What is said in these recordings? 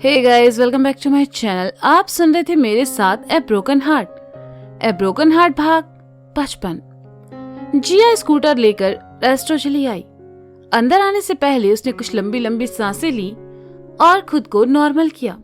Hey guys, welcome back to my channel. आप सुन रहे थे मेरे साथ ए ब्रोकन हार्ट भाग 55। जिया स्कूटर लेकर रेस्टोरेंट चली आई। अंदर आने से पहले उसने कुछ लंबी लंबी सांसें ली और खुद को नॉर्मल किया,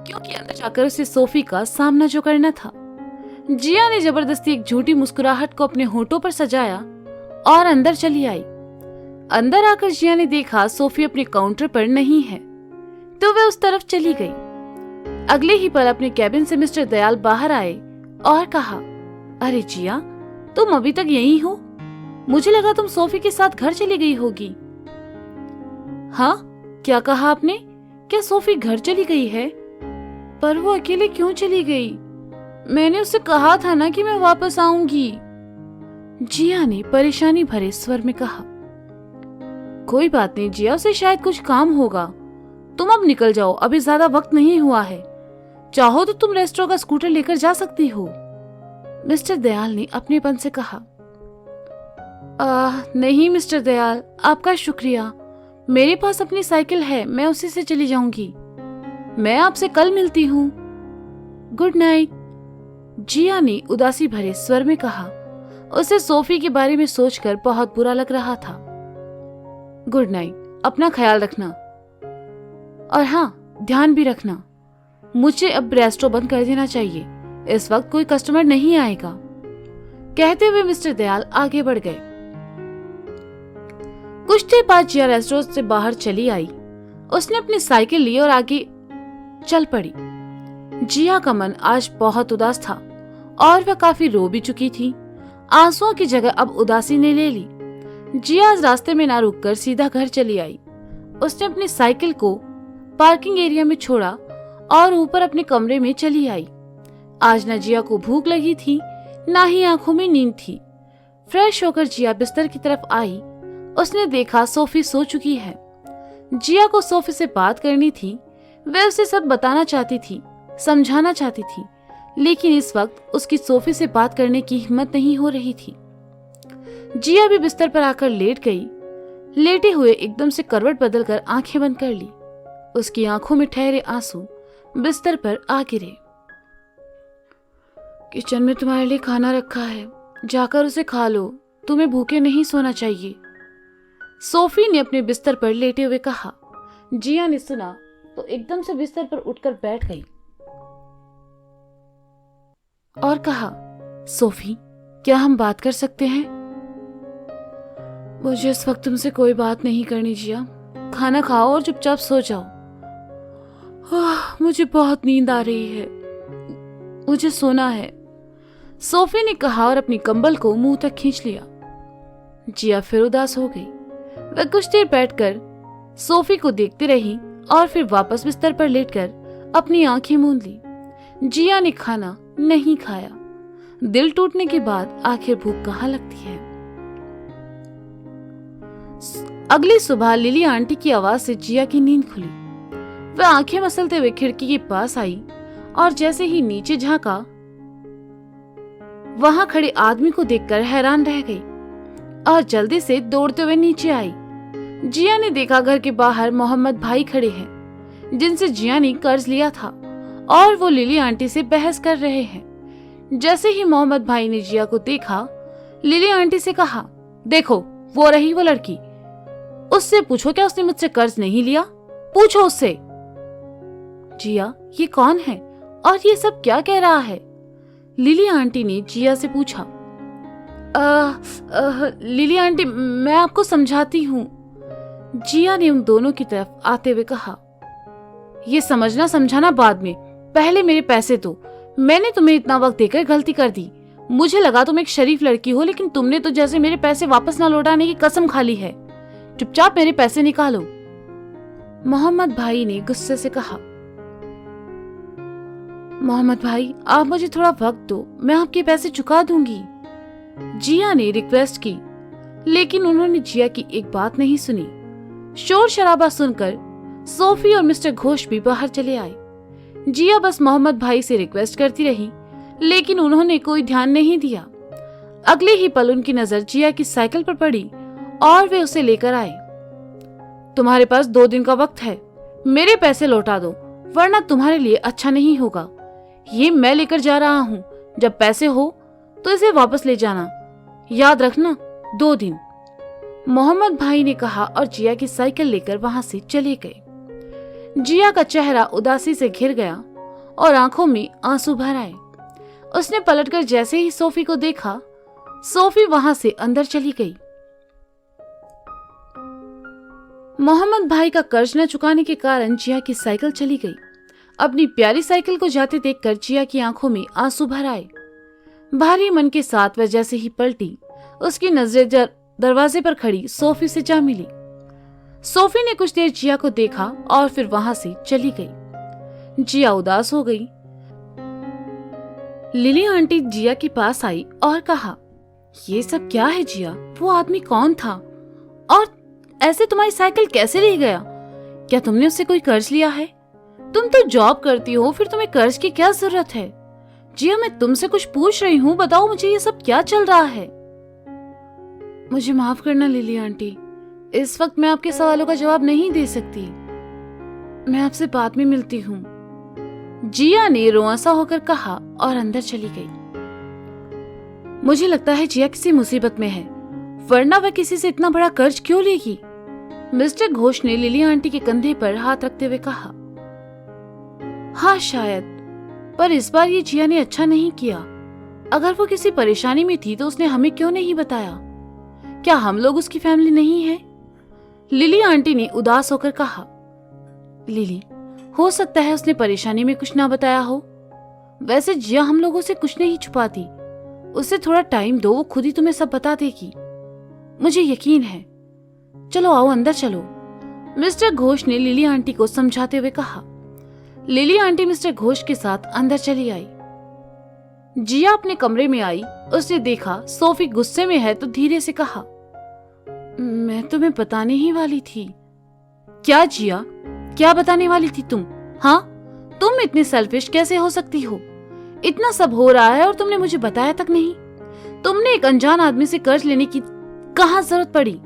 क्योंकि अंदर जाकर उसे सोफी का सामना जो करना था। जिया ने जबरदस्ती एक झूठी मुस्कुराहट को अपने होठों पर सजाया और अंदर चली आई। अंदर आकर जिया ने देखा सोफी अपने काउंटर पर नहीं है, तो वह उस तरफ चली गई। अगले ही पल अपने कैबिन से मिस्टर दयाल बाहर आए और कहा, अरे जिया, तुम अभी तक यहीं हो? मुझे लगा तुम सोफी के साथ घर चली गई होगी। हाँ, क्या कहा आपने? क्या सोफी घर चली गई है? पर वो अकेले क्यों चली गई? मैंने उससे कहा था ना कि मैं वापस आऊंगी, जिया ने परेशानी भरे स्वर में कहा। कोई बात नहीं जिया, उसे शायद कुछ काम होगा। तुम अब निकल जाओ, अभी ज्यादा वक्त नहीं हुआ है। चाहो तो तुम रेस्टोरेंट का स्कूटर लेकर जा सकती हो, मिस्टर दयाल ने अपनेपन से कहा। नहीं मिस्टर दयाल, आपका शुक्रिया। मेरे पास अपनी साइकिल है, मैं उसी से चली जाऊंगी। मैं आपसे कल मिलती हूँ। गुड नाइट, जिया ने उदासी भरे स्वर में कहा। उसे सोफी के बारे में सोचकर बहुत बुरा लग रहा था। गुड नाइट, अपना ख्याल रखना। और हाँ, ध्यान भी रखना, मुझे अब रेस्टोरेंट बंद कर देना चाहिए। इस वक्त कोई कस्टमर नहीं आएगा। कहते हुए मिस्टर दयाल आगे बढ़ गए। कुछ देर बाद जिया रेस्टोरेंट से बाहर चली आई। उसने अपनी साइकिल ली और आगे चल पड़ी। जिया का मन आज बहुत उदास था और वह काफी रो भी चुकी थी। आंसुओं की जगह अब उदासी ने ले ली। जिया रास्ते में ना रुककर सीधा घर चली आई। उसने अपनी साइकिल को पार्किंग एरिया में छोड़ा और ऊपर अपने कमरे में चली आई। आज न जिया को भूख लगी थी, ना ही आंखों में नींद थी। फ्रेश होकर जिया बिस्तर की तरफ आई। उसने देखा सोफी सो चुकी है। जिया को सोफी से बात करनी थी। वह उसे सब बताना चाहती थी, समझाना चाहती थी, लेकिन इस वक्त उसकी सोफी से बात करने की हिम्मत नहीं हो रही थी। जिया भी बिस्तर पर आकर लेट गई। लेटे हुए एकदम से करवट बदलकर आंखें बंद कर ली। उसकी आंखों में ठहरे आंसू बिस्तर पर आ गिरे। किचन में तुम्हारे लिए खाना रखा है, जाकर उसे खा लो। तुम्हें भूखे नहीं सोना चाहिए, सोफी ने अपने बिस्तर पर लेटे हुए कहा। जिया ने सुना तो एकदम से बिस्तर पर उठकर बैठ गई और कहा, सोफी, क्या हम बात कर सकते हैं? मुझे इस वक्त तुमसे कोई बात नहीं करनी जिया। खाना खाओ और चुपचाप सो जाओ। मुझे बहुत नींद आ रही है, मुझे सोना है, सोफी ने कहा और अपनी कंबल को मुंह तक खींच लिया। जिया फिर उदास हो गई। वह कुछ देर बैठकर सोफी को देखती रही और फिर वापस बिस्तर पर लेटकर अपनी आंखें मूंद ली। जिया ने खाना नहीं खाया। दिल टूटने के बाद आखिर भूख कहाँ लगती है। अगली सुबह लिली आंटी की आवाज से जिया की नींद खुली। वह आंखें मसलते हुए खिड़की के पास आई और जैसे ही नीचे झांका, वहां खड़े आदमी को देखकर हैरान रह गई और जल्दी से दौड़ते हुए नीचे आई। जिया ने देखा घर के बाहर मोहम्मद भाई खड़े हैं, जिनसे जिया ने कर्ज लिया था, और वो लिली आंटी से बहस कर रहे हैं। जैसे ही मोहम्मद भाई ने जिया को देखा, लिली आंटी से कहा, देखो वो रही वो लड़की, उससे पूछो क्या उसने मुझसे कर्ज नहीं लिया, पूछो उससे। जिया, ये कौन है और ये सब क्या कह रहा है? लिली आंटी ने जिया से पूछा। लिली आंटी, मैं आपको समझाती हूँ, जिया ने उन दोनों की तरफ आते हुए कहा। ये समझना समझाना बाद में, पहले मेरे पैसे दो। मैंने तुम्हें इतना वक्त देकर गलती कर दी। मुझे लगा तुम एक शरीफ लड़की हो, लेकिन तुमने तो जैसे मेरे पैसे वापस ना लौटाने की कसम खा ली है। चुपचाप मेरे पैसे निकालो, मोहम्मद भाई ने गुस्से से कहा। मोहम्मद भाई, आप मुझे थोड़ा वक्त दो, मैं आपके पैसे चुका दूंगी, जिया ने रिक्वेस्ट की, लेकिन उन्होंने जिया की एक बात नहीं सुनी। शोर शराबा सुनकर सोफी और मिस्टर घोष भी बाहर चले आए। जिया बस मोहम्मद भाई से रिक्वेस्ट करती रही, लेकिन उन्होंने कोई ध्यान नहीं दिया। अगले ही पल उनकी नजर जिया की साइकिल पर पड़ी और वे उसे लेकर आए। तुम्हारे पास 2 दिन का वक्त है, मेरे पैसे लौटा दो, वरना तुम्हारे लिए अच्छा नहीं होगा। ये मैं लेकर जा रहा हूँ, जब पैसे हो तो इसे वापस ले जाना, याद रखना 2 दिन। मोहम्मद भाई ने कहा और जिया की साइकिल लेकर वहां से चले गए। जिया का चेहरा उदासी से घिर गया और आंखों में आंसू भर आए। उसने पलटकर जैसे ही सोफी को देखा, सोफी वहां से अंदर चली गई। मोहम्मद भाई का कर्ज न चुकाने के कारण जिया की साइकिल चली गई। अपनी प्यारी साइकिल को जाते देखकर जिया की आंखों में आंसू भर आए। भारी मन के साथ वह जैसे ही पलटी, उसकी नजरें दरवाजे पर खड़ी सोफी से जा मिली। सोफी ने कुछ देर जिया को देखा और फिर वहां से चली गई। जिया उदास हो गई। लिली आंटी जिया के पास आई और कहा, ये सब क्या है जिया? वो आदमी कौन था और ऐसे तुम्हारी साइकिल कैसे ले गया? क्या तुमने उससे कोई कर्ज लिया है? तुम तो जॉब करती हो, फिर तुम्हें कर्ज की क्या जरूरत है? जिया, मैं तुमसे कुछ पूछ रही हूँ, बताओ मुझे ये सब क्या चल रहा है? मुझे माफ करना लिली आंटी, इस वक्त मैं आपके सवालों का जवाब नहीं दे सकती। मैं आपसे बाद में मिलती हूँ, जिया ने रोआसा होकर कहा और अंदर चली गई। मुझे लगता है जिया किसी मुसीबत में है, वरना वह किसी से इतना बड़ा कर्ज क्यों लेगी? मिस्टर घोष ने लिली आंटी के कंधे पर हाथ रखते हुए कहा। हाँ शायद, पर इस बार ये जिया ने अच्छा नहीं किया। अगर वो किसी परेशानी में थी तो उसने हमें क्यों नहीं बताया? क्या हम लोग उसकी फैमिली नहीं है? लिली आंटी ने उदास होकर कहा। लिली, हो सकता है उसने परेशानी में कुछ ना बताया हो। वैसे जिया हम लोगों से कुछ नहीं छुपाती, उसे थोड़ा टाइम दो, वो खुद ही तुम्हें सब बता देगी, मुझे यकीन है। चलो आओ अंदर चलो, मिस्टर घोष ने लिली आंटी को समझाते हुए कहा। लिली आंटी मिस्टर घोष के साथ अंदर चली आई। जिया अपने कमरे में आई। उसने देखा सोफी गुस्से में है तो धीरे से कहा, मैं तुम्हें बताने ही वाली थी। क्या जिया, क्या बताने वाली थी तुम? हाँ, तुम इतनी सेल्फिश कैसे हो सकती हो? इतना सब हो रहा है और तुमने मुझे बताया तक नहीं। तुमने एक अनजान आदमी से कर्ज लेने की कहाँ जरूरत पड़ी?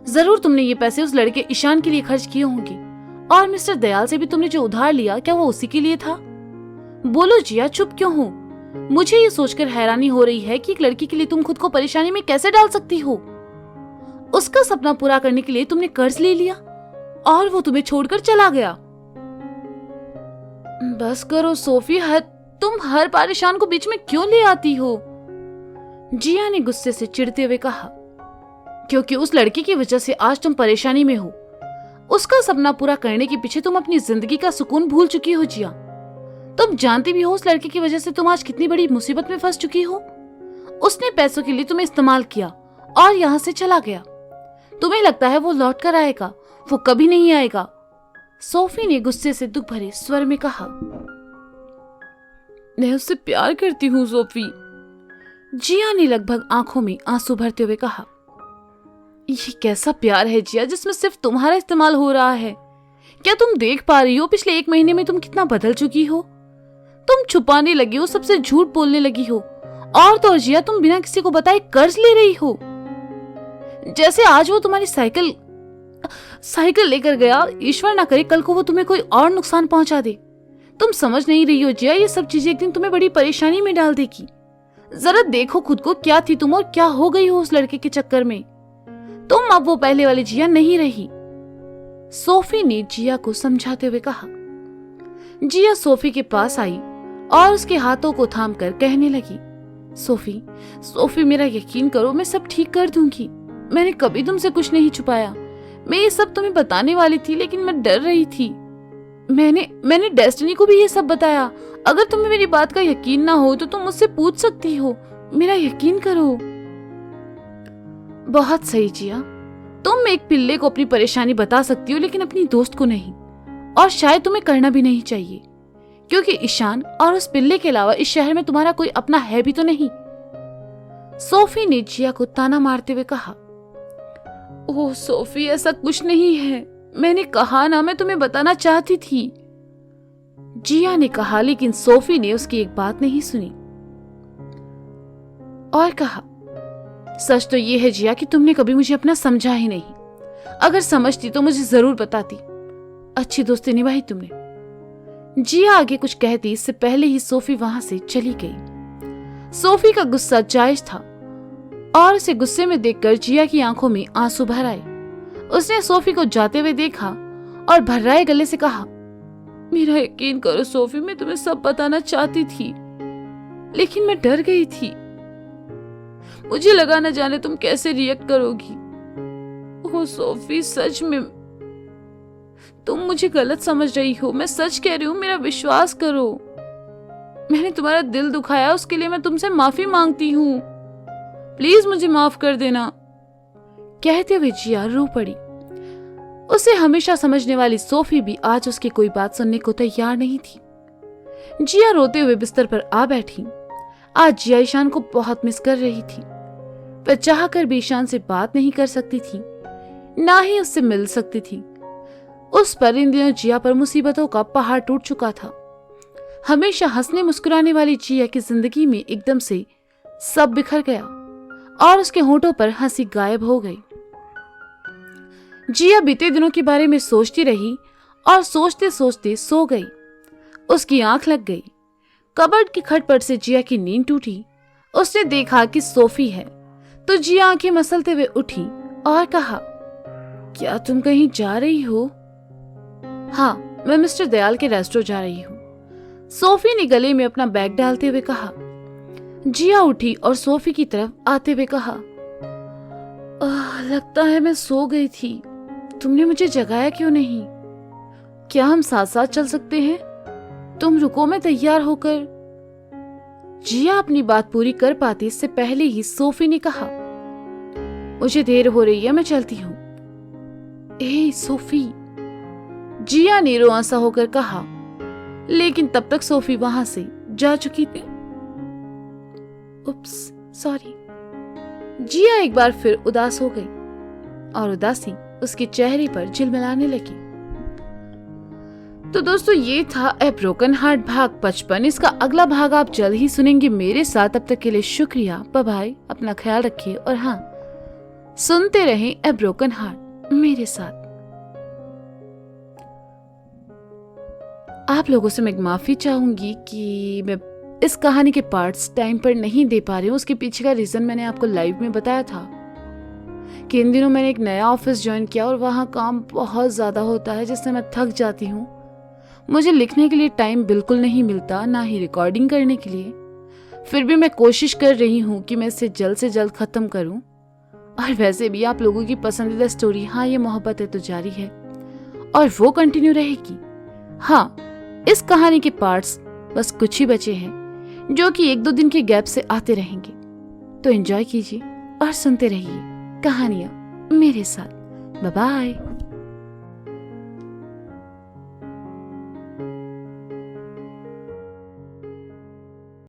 जरूर तुमने ये पैसे उस लड़के ईशान के लिए खर्च किए होंगे, और मिस्टर दयाल से भी तुमने जो उधार लिया, क्या वो उसी के लिए था? बोलो जिया, चुप क्यों हो? मुझे ये सोचकर हैरानी हो रही है कि एक लड़की के लिए तुम खुद को परेशानी में कैसे डाल सकती हो। उसका सपना पूरा करने के लिए तुमने कर्ज ले लिया और वो तुम्हें छोड़कर चला गया। बस करो सोफी, तुम हर परेशान को बीच में क्यों ले आती हो? जिया ने गुस्से से चिढ़ते हुए कहा। क्योंकि उस लड़की की वजह से आज तुम परेशानी में हो। उसका सपना पूरा करने के पीछे तुम अपनी जिंदगी का सुकून भूल चुकी हो जिया। तुम जानती भी हो उस लड़के की वजह से तुम आज कितनी बड़ी मुसीबत में फंस चुकी हो। उसने पैसों के लिए तुम्हें इस्तेमाल किया और यहाँ से चला गया। तुम्हें लगता है वो लौट कर आएगा? वो कभी नहीं आएगा। सोफी ने गुस्से से दुख भरे स्वर में कहा। मैं उससे प्यार करती हूँ सोफी, जिया ने लगभग आंखों में आंसू भरते हुए कहा। ये कैसा प्यार है जिया जिसमें सिर्फ तुम्हारा इस्तेमाल हो रहा है? क्या तुम देख पा रही हो पिछले 1 महीने में तुम कितना बदल चुकी हो? तुम छुपाने लगी हो, सबसे झूठ बोलने लगी हो, और तो और जिया तुम बिना किसी को बताए कर्ज ले रही हो। जैसे आज वो तुम्हारी साइकिल लेकर गया, ईश्वर ना करे कल को वो तुम्हें कोई और नुकसान पहुंचा दे। तुम समझ नहीं रही हो जिया, ये सब चीजें एक दिन तुम्हें बड़ी परेशानी में डाल देगी। जरा देखो खुद को, क्या थी तुम और क्या हो गई हो उस लड़के के चक्कर में। तुम अब वो पहले वाली जिया नहीं रही। सोफी ने जिया को समझाते हुए कहा। जिया सोफी के पास आई और उसके हाथों को थामकर कहने लगी, सोफी मेरा यकीन करो, मैं सब ठीक कर दूंगी। मैंने कभी तुमसे कुछ नहीं छुपाया। मैं ये सब तुम्हें बताने वाली थी, लेकिन मैं डर रही थी। मैंने डेस्टिनी को भी ये सब बताया। अगर तुम्हें मेरी बात का यकीन ना हो तो तुम मुझसे पूछ सकती हो। मेरा यकीन करो। बहुत सही जिया, तुम एक पिल्ले को अपनी परेशानी बता सकती हो, लेकिन अपनी दोस्त को नहीं। और शायद तुम्हें करना भी नहीं चाहिए, क्योंकि ईशान और उस पिल्ले के अलावा इस शहर में तुम्हारा कोई अपना है भी तो नहीं। सोफी ने जिया को ताना मारते हुए कहा। ओह सोफी, ऐसा कुछ नहीं है। मैंने कहा ना, मैं तुम्हें बताना चाहती थी, जिया ने कहा। लेकिन सोफी ने उसकी एक बात नहीं सुनी और कहा, सच तो ये है जिया कि तुमने कभी मुझे अपना समझा ही नहीं। अगर समझती तो मुझे जरूर बताती। अच्छी दोस्ती निभाई तुमने। जिया आगे कुछ कहती इससे पहले ही सोफी वहां से चली गई। सोफी का गुस्सा जायज था और उसे गुस्से में देखकर जिया की आंखों में आंसू भर आए। उसने सोफी को जाते हुए देखा और भर्राए गले से कहा, मेरा यकीन करो सोफी, मैं तुम्हें सब बताना चाहती थी लेकिन मैं डर गई थी। मुझे लगा न जाने तुम कैसे रिएक्ट करोगी। ओह सोफी, सच में तुम मुझे गलत समझ रही हो। मैं सच कह रही हूँ, मेरा विश्वास करो। मैंने तुम्हारा दिल दुखाया, उसके लिए मैं तुमसे माफी मांगती हूँ। प्लीज मुझे माफ कर देना। कहते हुए जिया रो पड़ी। उसे हमेशा समझने वाली सोफी भी आज उसकी कोई बात सुनने को तैयार नहीं थी। जिया रोते हुए बिस्तर पर आ बैठी। आज जिया ईशान को बहुत मिस कर रही थी। वह चाहकर भी ईशान से बात नहीं कर सकती थी, ना ही उससे मिल सकती थी। उस पर इन दिनों जिया पर मुसीबतों का पहाड़ टूट चुका था। हमेशा हंसने मुस्कुराने वाली जिया की जिंदगी में एकदम से सब बिखर गया और उसके होंठों पर हंसी गायब हो गई। जिया बीते दिनों के बारे में सोचती रही और सोचते सोचते सो गई। उसकी आंख लग गई। कबर्ड की खटपट से जिया की नींद टूटी। उसने देखा कि सोफी है तो जिया आंखें मसलते हुए उठी और कहा, क्या तुम कहीं जा रही हो? हाँ, मैं मिस्टर दयाल के रेस्टोरेंट जा रही हूँ। सोफी ने गले में अपना बैग डालते हुए कहा। जिया उठी और सोफी की तरफ आते हुए कहा, लगता है मैं सो गई थी। तुमने मुझे जगाया क्यों नहीं? क्या हम साथ साथ चल सकते हैं? तुम रुको, मैं तैयार होकर। जिया अपनी बात पूरी कर पाती इससे पहले ही सोफी ने कहा, मुझे देर हो रही है, मैं चलती हूँ। ए सोफी, जिया ने रोआंसा होकर कहा, लेकिन तब तक सोफी वहां से जा चुकी थी। उप्स, सॉरी। जिया एक बार फिर उदास हो गई और उदासी उसके चेहरे पर झिलमिलाने लगी। तो दोस्तों, ये था ए ब्रोकन हार्ट भाग 55। इसका अगला भाग आप जल्द ही सुनेंगे मेरे साथ। तब तक के लिए शुक्रिया, बाय बाय, अपना ख्याल रखिए और हाँ, सुनते रहें ए ब्रोकन हार्ट मेरे साथ। आप लोगों से मैं माफी चाहूंगी कि मैं इस कहानी के पार्ट्स टाइम पर नहीं दे पा रही हूँ। उसके पीछे का रीजन मैंने आपको लाइव में बताया था कि इन दिनों मैंने एक नया ऑफिस ज्वाइन किया और वहाँ काम बहुत ज्यादा होता है जिससे मैं थक जाती हूँ। मुझे लिखने के लिए टाइम बिल्कुल नहीं मिलता, ना ही रिकॉर्डिंग करने के लिए। फिर भी मैं कोशिश कर रही हूँ कि मैं इसे जल्द से जल्द खत्म करूँ। और वैसे भी आप लोगों की पसंदीदा स्टोरी हाँ ये मोहब्बत है तो जारी है और वो कंटिन्यू रहेगी। हाँ, इस कहानी के पार्ट्स बस कुछ ही बचे हैं जो कि 1-2 दिन के गैप से आते रहेंगे। तो एंजॉय कीजिए और सुनते रहिए कहानियां मेरे साथ। Bye bye.